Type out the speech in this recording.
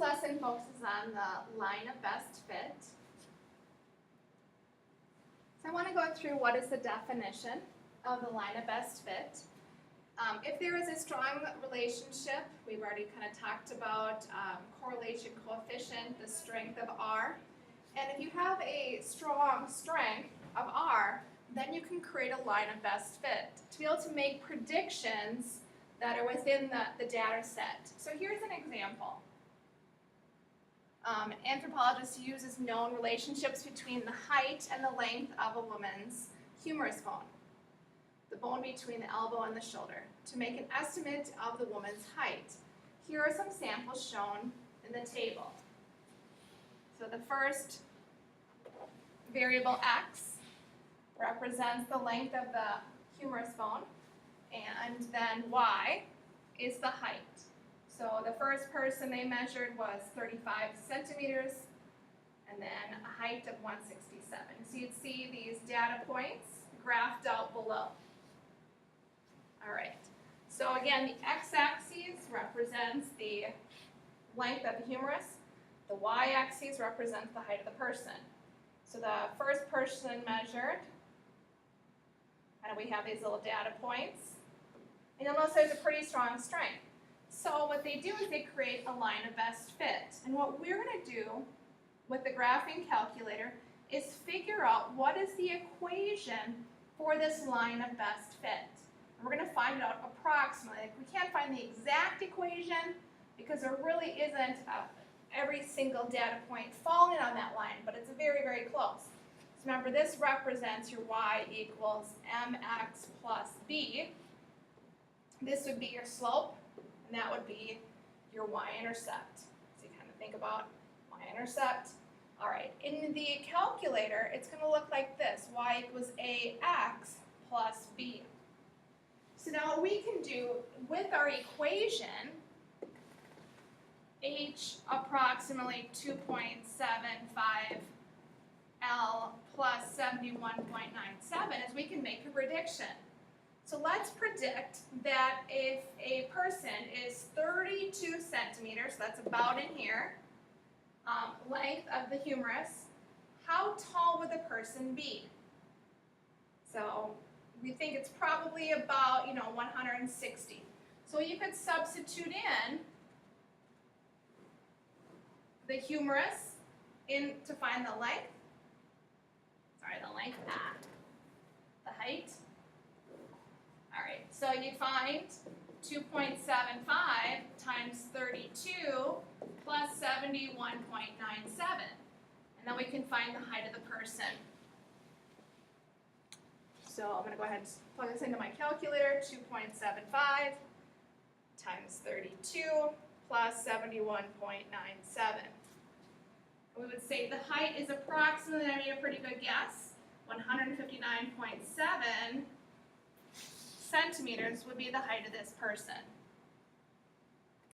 lesson focuses on the line of best fit. So I want to go through what is the definition of the line of best fit. If there is a strong relationship, we've already kind of talked about correlation coefficient, the strength of R. And if you have a strong strength of R, then you can create a line of best fit to be able to make predictions that are within the data set. So here's an example. Anthropologists uses known relationships between the height and the length of a woman's humerus bone, the bone between the elbow and the shoulder, to make an estimate of the woman's height. Here are some samples shown in the table. So the first variable x represents the length of the humerus bone, and then y is the height. So the first person they measured was 35 centimeters, and then a height of 167. So you'd see these data points graphed out below. All right, so again, the x-axis represents the length of the humerus. The y-axis represents the height of the person. So the first person measured, and we have these little data points. And you'll notice there's a pretty strong strength. So what they do is they create a line of best fit. And what we're going to do with the graphing calculator is figure out what is the equation for this line of best fit. And we're going to find it out approximately. Like, we can't find the exact equation because there really isn't every single data point falling on that line, but it's very, very close. So remember, this represents your y equals mx plus b. This would be your slope, and that would be your y-intercept. So you kind of think about y-intercept. All right, in the calculator, it's going to look like this. Y equals ax plus b. So now what we can do with our equation, h approximately 2.75 L plus 71.97, is we can make a prediction. So let's predict that if a person is 32 centimeters, that's about in here, length of the humerus, how tall would the person be? So we think it's probably about, 160. So you could substitute in the humerus to find the length. The height. All right, so you find 2.75 times 32 plus 71.97. And then we can find the height of the person. So I'm going to go ahead and plug this into my calculator. 2.75 times 32 plus 71.97. We would say the height is approximately, I need a pretty good guess, 159.7 centimeters would be the height of this person.